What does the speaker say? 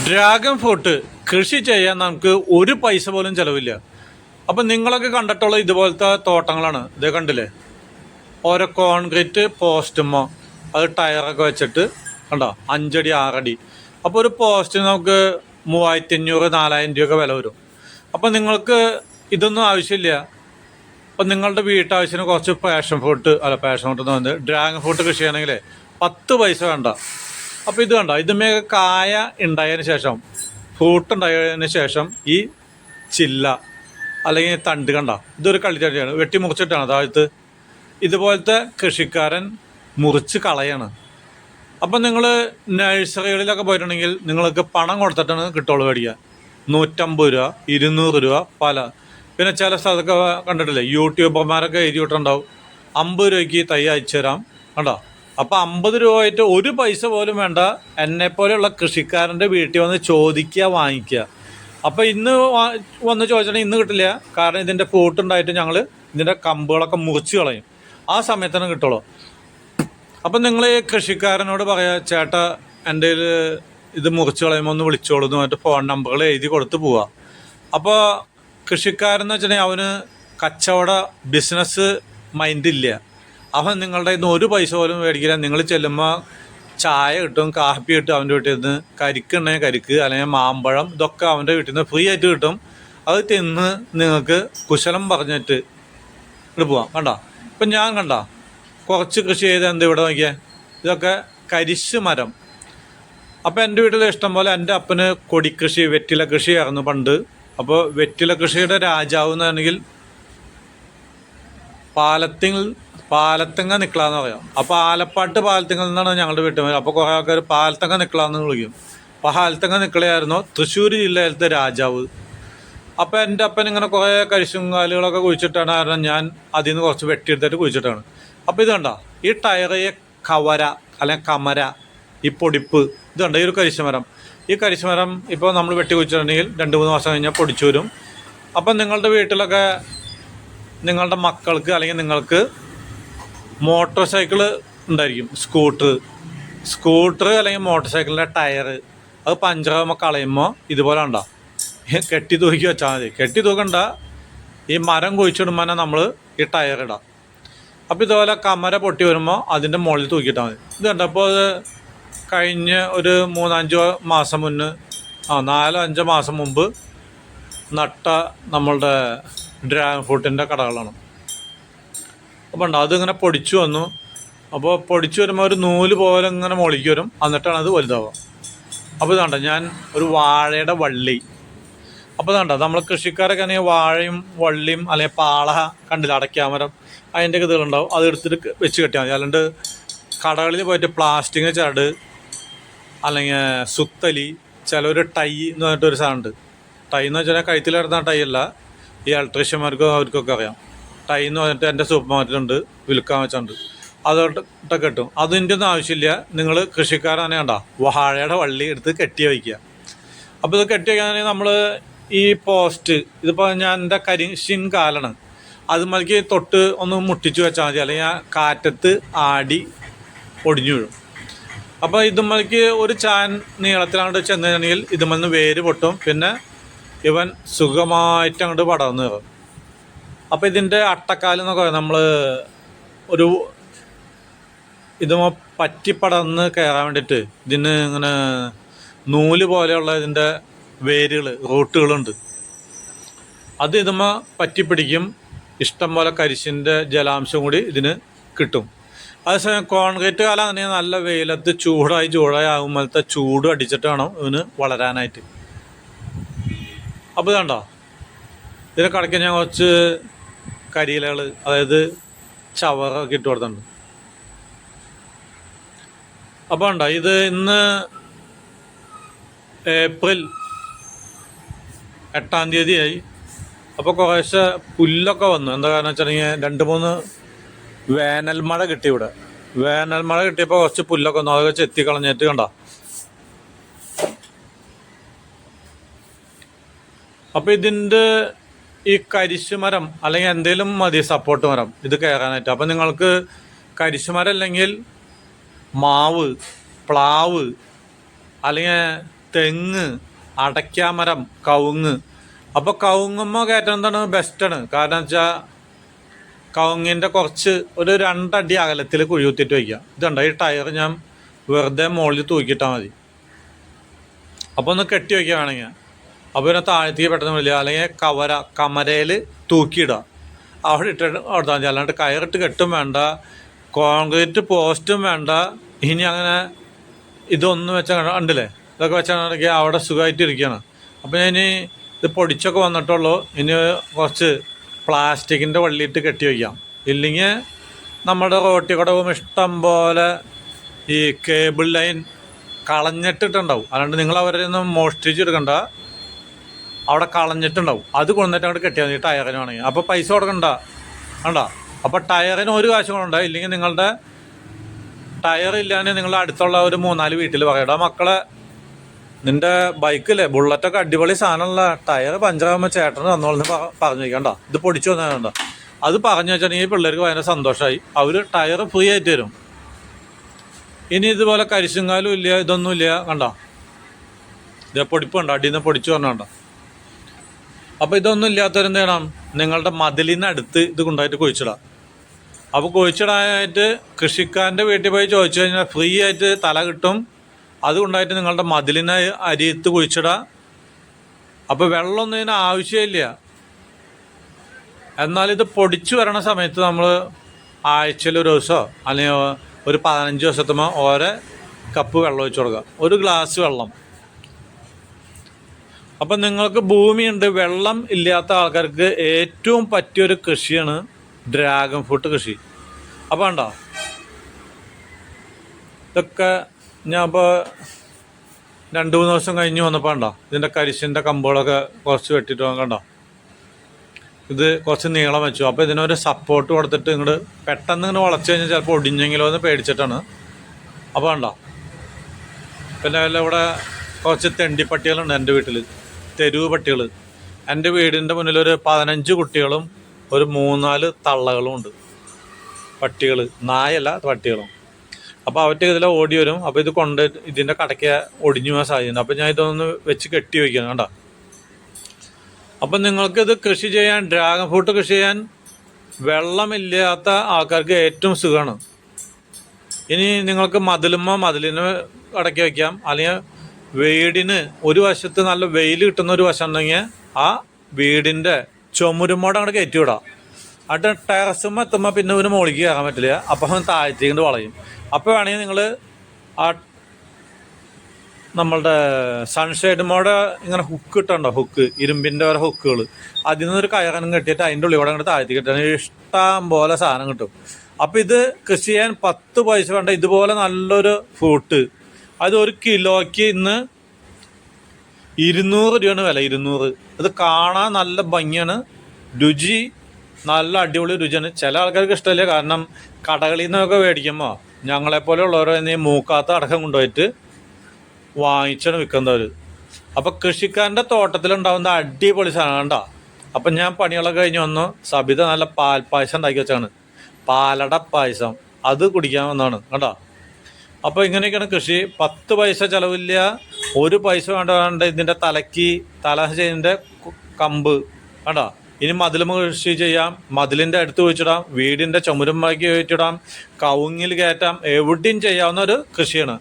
Dragon fruit കൃഷി ചെയ്യാൻ നമുക്ക് ഒരു പൈസ പോലും ചിലവില്ല. അപ്പം നിങ്ങളൊക്കെ കണ്ടിട്ടുള്ള ഇതുപോലത്തെ തോട്ടങ്ങളാണ്. ഇത് കണ്ടില്ലേ, ഓരോ കോൺക്രീറ്റ് പോസ്റ്റുമോ അത് ടയറൊക്കെ വെച്ചിട്ട് കണ്ടോ, 5 അടി 6 അടി. അപ്പോൾ ഒരു പോസ്റ്റിന് നമുക്ക് 3500-4000 രൂപയൊക്കെ വില വരും. അപ്പം നിങ്ങൾക്ക് ഇതൊന്നും ആവശ്യമില്ല. അപ്പം നിങ്ങളുടെ വീട്ടാവശ്യത്തിന് കുറച്ച് പാഷൻ ഫ്രൂട്ട് എന്ന് പറയുന്നത് ഡ്രാഗൺ ഫ്രൂട്ട് കൃഷി ചെയ്യണമെങ്കിൽ 10 പൈസ വേണ്ട. അപ്പോൾ ഇത് കണ്ടോ, ഇതുമേ കായ ഉണ്ടായതിന് ശേഷം, ഫ്രൂട്ട് ഉണ്ടായതിന് ശേഷം ഈ ചില്ല അല്ലെങ്കിൽ തണ്ട് കണ്ട, ഇതൊരു കളിച്ചട്ടിയാണ്, വെട്ടി മുറിച്ചിട്ടാണ് അതായത് ഇതുപോലത്തെ കൃഷിക്കാരൻ മുറിച്ച് കളയാണ്. അപ്പം നിങ്ങൾ നഴ്സറികളിലൊക്കെ പോയിട്ടുണ്ടെങ്കിൽ നിങ്ങൾക്ക് പണം കൊടുത്തിട്ടാണ് കിട്ടുള്ളൂ മേടിക്കുക. 150 രൂപ 200 രൂപ പല. പിന്നെ ചില സ്ഥലത്തൊക്കെ കണ്ടിട്ടില്ലേ, യൂട്യൂബർമാരൊക്കെ എഴുതി വിട്ടുണ്ടാവും 50 രൂപയ്ക്ക് തൈ അയച്ചു തരാം കണ്ടോ. അപ്പോൾ 50 രൂപ ആയിട്ട് ഒരു പൈസ പോലും വേണ്ട. എന്നെപ്പോലെയുള്ള കൃഷിക്കാരൻ്റെ വീട്ടിൽ വന്ന് ചോദിക്കുക, വാങ്ങിക്കുക. അപ്പോൾ ഇന്ന് വന്ന് ചോദിച്ചിട്ടുണ്ടെങ്കിൽ ഇന്ന് കിട്ടില്ല. കാരണം ഇതിൻ്റെ ഫ്രൂട്ട് ഉണ്ടായിട്ട് ഞങ്ങൾ ഇതിൻ്റെ കമ്പുകളൊക്കെ മുറിച്ച് കളയും. ആ സമയത്താണ് കിട്ടുള്ളൂ. അപ്പം നിങ്ങൾ ഈ കൃഷിക്കാരനോട് പറയാ, ചേട്ടാ എൻ്റെ ഇത് മുറിച്ച് കളയുമ്പോൾ ഒന്ന് വിളിച്ചോളൂ എന്ന് പറഞ്ഞിട്ട് ഫോൺ നമ്പറുകൾ എഴുതി കൊടുത്ത് പോവുക. അപ്പോൾ കൃഷിക്കാരെന്ന് വെച്ചിട്ടുണ്ടെങ്കിൽ അവന് കച്ചവട ബിസിനസ് മൈൻഡില്ല. അവൻ നിങ്ങളുടെ ഇന്ന് ഒരു പൈസ പോലും മേടിക്കില്ല. നിങ്ങൾ ചെല്ലുമ്പോൾ ചായ കിട്ടും, കാപ്പി കിട്ടും അവൻ്റെ വീട്ടിൽ നിന്ന്, കരിക്കുണ്ടെങ്കിൽ കരിക്ക്, അല്ലെങ്കിൽ മാമ്പഴം, ഇതൊക്കെ അവൻ്റെ വീട്ടിൽ നിന്ന് ഫ്രീ ആയിട്ട് കിട്ടും. അത് തിന്ന് നിങ്ങൾക്ക് കുശലം പറഞ്ഞിട്ട് ഇവിടെ പോവാം. കണ്ട, ഇപ്പം ഞാൻ കണ്ട കുറച്ച് കൃഷി ചെയ്ത് എന്ത് ഇവിടെ നോക്കിയാൽ ഇതൊക്കെ കരിശ് മരം. അപ്പോൾ എൻ്റെ വീട്ടിൽ ഇഷ്ടം പോലെ എൻ്റെ അപ്പന് കൊടിക്കൃഷി, വെറ്റില കൃഷിയായിരുന്നു പണ്ട്. അപ്പോൾ വെറ്റില കൃഷിയുടെ രാജാവ് എന്നാണെങ്കിൽ പാലത്തങ്ങ നിക്കളാന്ന് പറയാം. അപ്പോൾ ആലപ്പാട്ട് പാലത്തങ്ങ നിന്നാണ് ഞങ്ങളുടെ വീട്ടിൽ വരും. അപ്പോൾ കുറേ ആൾക്കാർ പാലത്തങ്ങ നിക്കളാന്ന് വിളിക്കും. പാലത്തങ്ങ നിക്കളയായിരുന്നു തൃശ്ശൂർ ജില്ലയിലത്തെ രാജാവ്. അപ്പോൾ എൻ്റെ അപ്പൻ ഇങ്ങനെ കുറേ കരിശുങ്കാലുകളൊക്കെ കുഴിച്ചിട്ടാണ്. കാരണം ഞാൻ അതിൽ നിന്ന് കുറച്ച് വെട്ടിയെടുത്തിട്ട് കുഴിച്ചിട്ടാണ്. അപ്പോൾ ഇത് കണ്ട, ഈ ടയറിയെ കവര അല്ലെങ്കിൽ കമര, ഈ പൊടിപ്പ്, ഇത് കണ്ട, ഈ ഒരു കരിശുമരം. ഈ കരിശുമരം ഇപ്പോൾ നമ്മൾ വെട്ടി കുഴിച്ചിട്ടുണ്ടെങ്കിൽ 2-3 മാസം കഴിഞ്ഞാൽ പൊടിച്ചു വരും. അപ്പം നിങ്ങളുടെ വീട്ടിലൊക്കെ നിങ്ങളുടെ മക്കൾക്ക് അല്ലെങ്കിൽ നിങ്ങൾക്ക് മോട്ടോർ സൈക്കിൾ ഉണ്ടായിരിക്കും, സ്കൂട്ടർ അല്ലെങ്കിൽ മോട്ടോർ സൈക്കിളിൻ്റെ ടയർ, അത് പഞ്ചറാകുമ്പോൾ കളയുമ്പോൾ ഇതുപോലെ ഉണ്ടോ, കെട്ടി തൂക്കി വെച്ചാൽ മതി. കെട്ടി തൂക്കണ്ട, ഈ മരം കുഴിച്ചിടുമ്പോൾ നമ്മൾ ഈ ടയർ ഇടാം. അപ്പോൾ ഇതുപോലെ കമര പൊട്ടി വരുമ്പോൾ അതിൻ്റെ മുകളിൽ തൂക്കിയിട്ടാൽ മതി. ഇത് കണ്ടപ്പോൾ അത് കഴിഞ്ഞ് ഒരു 3-5 മാസം മുന്നേ 4-5 മാസം മുമ്പ് നട്ട നമ്മളുടെ ഡ്രാഗൺ ഫ്രൂട്ടിൻ്റെ കടകളാണ്. അപ്പോൾ ഉണ്ട്, അതിങ്ങനെ പൊടിച്ചു വന്നു. അപ്പോൾ പൊടിച്ചു വരുമ്പോൾ ഒരു നൂല് പോലെ ഇങ്ങനെ മുകളിലേക്ക് വരും, എന്നിട്ടാണ് അത് വലുതാവുക. അപ്പോൾ ഇതാണ്ട ഞാൻ ഒരു വാഴയുടെ വള്ളി. അപ്പോൾ ഇതാണ്ട നമ്മൾ കൃഷിക്കാരൊക്കെ ആണെങ്കിൽ വാഴയും വള്ളിയും അല്ലെങ്കിൽ പാള കണ്ടില്ല, അടയ്ക്കാമരം, അതിൻ്റെ ഇതുകളുണ്ടാവും, അത് എടുത്തിട്ട് വെച്ച് കെട്ടിയാൽ മതി. അല്ലാണ്ട് കടകളിൽ പോയിട്ട് പ്ലാസ്റ്റിക് ചരട് അല്ലെങ്കിൽ സുത്തലി, ചിലൊരു ടൈ എന്ന് പറഞ്ഞിട്ടൊരു സാധനമുണ്ട്. ടൈ എന്ന് വെച്ചാൽ കഴുത്തിലിടുന്ന ടൈ അല്ല, ഈ ഇലക്ട്രീഷ്യന്മാർക്കും അവർക്കൊക്കെ അറിയാം. ടൈ എന്ന് പറഞ്ഞിട്ട് എൻ്റെ സൂപ്പർ മാർക്കറ്റിലുണ്ട്, വിൽക്കാൻ വെച്ചുണ്ട്, അതോട്ടൊക്കെ കിട്ടും. അതിൻ്റെ ഒന്നും ആവശ്യമില്ല. നിങ്ങൾ കൃഷിക്കാരാണ് കണ്ട വാഴയുടെ വള്ളി എടുത്ത് കെട്ടി വയ്ക്കുക. അപ്പോൾ ഇത് കെട്ടി വയ്ക്കാനാണെങ്കിൽ നമ്മൾ ഈ പോസ്റ്റ്, ഇതിപ്പോൾ ഞാൻ എൻ്റെ കരിശിൻ കാലാണ്, അതുമലേക്ക് തൊട്ട് ഒന്ന് മുട്ടിച്ച് വെച്ചാൽ മതി, അല്ലെങ്കിൽ കാറ്റത്ത് ആടി ഒടിഞ്ഞു വീഴും. അപ്പോൾ ഇതുമലേക്ക് ഒരു ചാൻ നീളത്തിലങ്ങോട്ട് ചെന്ന് കഴിഞ്ഞാൽ ഇതുമെന്ന് വേര് പൊട്ടും. പിന്നെ ഇവൻ സുഖമായിട്ട് അങ്ങോട്ട് പടർന്നു കയറും. അപ്പോൾ ഇതിൻ്റെ അട്ടക്കാലെന്നൊക്കെ പറയും, നമ്മൾ ഒരു ഇതുമോ പറ്റിപ്പടർന്ന് കയറാൻ വേണ്ടിയിട്ട് ഇതിന് ഇങ്ങനെ നൂല് പോലെയുള്ള ഇതിൻ്റെ റൂട്ടുകളുണ്ട്. അത് ഇതുമോ പറ്റിപ്പിടിക്കും. ഇഷ്ടം പോലെ കരിശിൻ്റെ ജലാംശം കൂടി ഇതിന് കിട്ടും. അതേസമയം കോൺക്രീറ്റ് കാലം അങ്ങനെ നല്ല വെയിലത്ത് ചൂടായി ആകുമ്പോഴത്തെ ചൂട് അടിച്ചിട്ട് വേണം ഇതിന് വളരാനായിട്ട്. അപ്പോൾ ഇതുണ്ടോ, ഇതിനെ കടയ്ക്ക് ഞാൻ കുറച്ച് കരിയിലകൾ, അതായത് ചവറൊക്കെ ഇട്ട് കൊടുത്തിട്ടുണ്ട്. അപ്പോൾ ഉണ്ടോ, ഇത് ഇന്ന് ഏപ്രിൽ 8-ാം തീയതിയായി. അപ്പോൾ കുറേശ്ശെ പുല്ലൊക്കെ വന്നു. എന്താ കാരണം വെച്ചിട്ടുണ്ടെങ്കിൽ 2-3 വേനൽ മഴ കിട്ടി ഇവിടെ. വേനൽ മഴ കിട്ടിയപ്പോൾ കുറച്ച് പുല്ലൊക്കെ വന്നു, അതൊക്കെ ചെത്തിക്കളഞ്ഞിട്ട് കണ്ട. അപ്പോൾ ഇതിൻ്റെ ഈ കരിശുമരം അല്ലെങ്കിൽ എന്തെങ്കിലും മതി, സപ്പോർട്ട് മരം ഇത് കയറാനായിട്ട്. അപ്പം നിങ്ങൾക്ക് കരിശുമരം അല്ലെങ്കിൽ മാവ്, പ്ലാവ് അല്ലെങ്കിൽ തെങ്ങ്, അടയ്ക്കാമരം, കവുങ്ങ്. അപ്പോൾ കവുങ്ങുമ്മ കയറ്റം എന്താണ് ബെസ്റ്റാണ്. കാരണം വെച്ചാൽ കവുങ്ങിൻ്റെ കുറച്ച് ഒരു 2 അടി അകലത്തിൽ കുഴി കുത്തിയിട്ട് വയ്ക്കുക. ഇതുണ്ട്, ഈ ടയർ ഞാൻ വെറുതെ മുകളിൽ തൂക്കിയിട്ടാൽ മതി. അപ്പോൾ ഒന്ന് കെട്ടി വയ്ക്കുക വേണമെങ്കിൽ. അപ്പോൾ പിന്നെ താഴ്ത്തിക്ക് പെട്ടെന്ന് വിളിക്കുക. അല്ലെങ്കിൽ കമരയിൽ തൂക്കിയിടുക. അവിടെ ഇട്ടിട്ട് കൊടുത്താൽ മതി. അല്ലാണ്ട് കയറിട്ട് കെട്ടും വേണ്ട, കോൺക്രീറ്റ് പോസ്റ്റും വേണ്ട. ഇനി അങ്ങനെ ഇതൊന്നും വെച്ചാൽ ഉണ്ടല്ലേ, ഇതൊക്കെ വെച്ചാണെങ്കിൽ അവിടെ സുഖമായിട്ട് ഇരിക്കുകയാണ്. അപ്പോൾ ഞാൻ ഇനി ഇത് പൊടിച്ചൊക്കെ വന്നിട്ടുള്ളൂ. ഇനി കുറച്ച് പ്ലാസ്റ്റിക്കിൻ്റെ വള്ളിയിട്ട് കെട്ടി വയ്ക്കാം. ഇല്ലെങ്കിൽ നമ്മുടെ റോട്ടി കടവും ഇഷ്ടം പോലെ ഈ കേബിൾ ലൈൻ കളഞ്ഞിട്ടിട്ടുണ്ടാവും. അല്ലാണ്ട് നിങ്ങൾ അവരെ ഒന്നും മോഷ്ടിച്ചെടുക്കണ്ട, അവിടെ കളഞ്ഞിട്ടുണ്ടാവും. അത് കൊണ്ടിട്ട് അങ്ങോട്ട് കെട്ടിയാൽ മതി ടയറിന് വേണമെങ്കിൽ. അപ്പോൾ പൈസ കൊടുക്കണ്ട വേണ്ട. അപ്പോൾ ടയറിന് ഒരു കാശും കൊണ്ടുണ്ടാവും. ഇല്ലെങ്കിൽ നിങ്ങളുടെ ടയർ ഇല്ലാതെ നിങ്ങളുടെ അടുത്തുള്ള ഒരു 3-4 വീട്ടിൽ പറയടാ മക്കളെ, നിൻ്റെ ബൈക്കില്ലേ ബുള്ളറ്റൊക്കെ അടിപൊളി സാധനമുള്ള ടയർ പഞ്ചറാകുമ്പോൾ ചേട്ടന് തന്നോളെന്ന് പറഞ്ഞു വയ്ക്കണ്ട. ഇത് പൊടിച്ചു വന്നേണ്ട. അത് പറഞ്ഞു വെച്ചിട്ടുണ്ടെങ്കിൽ പിള്ളേർക്ക് ഭയങ്കര സന്തോഷമായി. അവർ ടയർ ഫ്രീ ആയിട്ട് തരും. ഇനി ഇതുപോലെ കരിശുങ്കാലും ഇല്ല, ഇതൊന്നും ഇല്ല കണ്ട, ഇത് പൊടിപ്പുണ്ട്, അടിയിൽ നിന്ന് പൊടിച്ചു പറഞ്ഞണ്ട. അപ്പോൾ ഇതൊന്നും ഇല്ലാത്തവരെന്ത് ചെയ്യണം, നിങ്ങളുടെ മതിലിനടുത്ത് ഇത് കൊണ്ടായിട്ട് കുഴിച്ചിടാം. അപ്പോൾ കുഴിച്ചിടാനായിട്ട് കൃഷിക്കാരൻ്റെ വീട്ടിൽ പോയി ചോദിച്ചു കഴിഞ്ഞാൽ ഫ്രീ ആയിട്ട് തല കിട്ടും. അതുകൊണ്ടായിട്ട് നിങ്ങളുടെ മതിലിനെ അരിയത്ത് കുഴിച്ചിടാം. അപ്പോൾ വെള്ളമൊന്നും ഇതിന് ആവശ്യമില്ല. എന്നാൽ ഇത് പൊടിച്ചു വരണ സമയത്ത് നമ്മൾ ആഴ്ചയിൽ ഒരു ദിവസമോ അല്ലെങ്കിൽ ഒരു 15 ദിവസത്തുമ്പോൾ ഓരോ കപ്പ് വെള്ളം ഒഴിച്ചു കൊടുക്കുക, ഒരു ഗ്ലാസ് വെള്ളം. അപ്പം നിങ്ങൾക്ക് ഭൂമിയുണ്ട്, വെള്ളം ഇല്ലാത്ത ആൾക്കാർക്ക് ഏറ്റവും പറ്റിയൊരു കൃഷിയാണ് ഡ്രാഗൺ ഫ്രൂട്ട് കൃഷി. അപ്പോൾ ഉണ്ടോ, ഇതൊക്കെ ഞാൻ ഇപ്പോൾ 2-3 ദിവസം കഴിഞ്ഞ് വന്നപ്പോൾ ഉണ്ടോ, ഇതിൻ്റെ കരിശിൻ്റെ കമ്പുകളൊക്കെ കുറച്ച് വെട്ടിയിട്ട് കണ്ടോ, ഇത് കുറച്ച് നീളം വെച്ചു. അപ്പോൾ ഇതിനൊരു സപ്പോർട്ട് കൊടുത്തിട്ട് ഇങ്ങോട്ട് പെട്ടെന്ന് ഇങ്ങനെ വളച്ച് കഴിഞ്ഞാൽ ചിലപ്പോൾ ഒടിഞ്ഞെങ്കിലോ എന്ന് പേടിച്ചിട്ടാണ്. അപ്പോൾ ഉണ്ടോ, പിന്നെ ഇവിടെ കുറച്ച് തെണ്ടിപ്പട്ടികളുണ്ട് എൻ്റെ വീട്ടിൽ, തെരുവ് പട്ടികൾ. എൻ്റെ വീടിൻ്റെ മുന്നിൽ ഒരു 15 കുട്ടികളും ഒരു 3-4 തള്ളകളും ഉണ്ട്. പട്ടികൾ, നായല്ല പട്ടികളും. അപ്പോൾ അവർക്ക് ഇതിൽ ഓടി വരും. അപ്പോൾ ഇത് കൊണ്ട് ഇതിൻ്റെ കടയ്ക്ക് ഒടിഞ്ഞു പോകാൻ സാധ്യതയുണ്ട്. അപ്പോൾ ഞാൻ ഇതൊന്ന് വെച്ച് കെട്ടി വയ്ക്കണം കണ്ടോ. അപ്പം നിങ്ങൾക്കിത് കൃഷി ചെയ്യാൻ, ഡ്രാഗൺ ഫ്രൂട്ട് കൃഷി ചെയ്യാൻ വെള്ളമില്ലാത്ത ആൾക്കാർക്ക് ഏറ്റവും സുഖമാണ്. ഇനി നിങ്ങൾക്ക് മതിലിന് അടക്കി വയ്ക്കാം. അല്ലെങ്കിൽ വീടിന് ഒരു വശത്ത് നല്ല വെയിൽ കിട്ടുന്ന ഒരു വശം ഉണ്ടെങ്കിൽ ആ വീടിൻ്റെ ചുമരുമോടെ അങ്ങോട്ട് കയറ്റി വിടാം. എന്നിട്ട് ടെറസുമ്പോൾ എത്തുമ്പോൾ പിന്നെ ഒരു മുകളിലേക്ക് കയറാൻ പറ്റില്ല. അപ്പം താഴ്ത്തിക്കൊണ്ട് വളയും. അപ്പോൾ വേണമെങ്കിൽ നിങ്ങൾ ആ നമ്മളുടെ സൺഷെയ്ഡ് മോഡ് ഇങ്ങനെ ഹുക്ക് ഇട്ടുണ്ടോ, ഹുക്ക് ഇരുമ്പിൻ്റെ ഓരോ ഹുക്കുകൾ, അതിൽ നിന്നൊരു കയറനും കെട്ടിയിട്ട് അതിൻ്റെ ഉള്ളിലൂടെ അങ്ങോട്ട് താഴ്ത്തി കിട്ടാൻ ഇഷ്ടം പോലെ സാധനം കിട്ടും. അപ്പോൾ ഇത് കൃഷി ചെയ്യാൻ 10 പൈസ വേണ്ട. ഇതുപോലെ നല്ലൊരു ഫ്രൂട്ട് അത് 1 കിലോയ്ക്ക് ഇന്ന് 200 രൂപയാണ് വില. 200. ഇത് കാണാൻ നല്ല ഭംഗിയാണ്, രുചി നല്ല അടിപൊളി രുചിയാണ്. ചില ആൾക്കാർക്ക് ഇഷ്ടമില്ല, കാരണം കടകളിൽ നിന്നൊക്കെ മേടിക്കുമ്പോൾ ഞങ്ങളെപ്പോലെയുള്ളവരെ മൂക്കാത്ത അടക്കം കൊണ്ടുപോയിട്ട് വാങ്ങിച്ചാണ് വിൽക്കുന്നവർ. അപ്പോൾ കൃഷിക്കാരൻ്റെ തോട്ടത്തിലുണ്ടാവുന്ന അടിപൊളി സാധനം കണ്ടോ. അപ്പം ഞാൻ പണികളൊക്കെ കഴിഞ്ഞ് വന്നു. സബിത നല്ല പാൽപ്പായസം ഉണ്ടാക്കി വെച്ചാണ്, പാലട പായസം. അത് കുടിക്കാൻ വന്നതാണ് കണ്ടോ. അപ്പോൾ ഇങ്ങനെയൊക്കെയാണ് കൃഷി. 10 പൈസ ചിലവില്ല, 1 പൈസ വേണ്ട. ഇതിൻ്റെ തല ചെയ്യുന്നതിൻ്റെ കമ്പ് കണ്ടോ. ഇനി മതിലും കൃഷി ചെയ്യാം, മതിലിൻ്റെ അടുത്ത് കുഴിച്ചിടാം, വീടിൻ്റെ ചുമരുമാക്കി കുഴിച്ചിടാം, കവുങ്ങിൽ കയറ്റാം, എവിടെയും ചെയ്യാവുന്ന ഒരു കൃഷിയാണ്.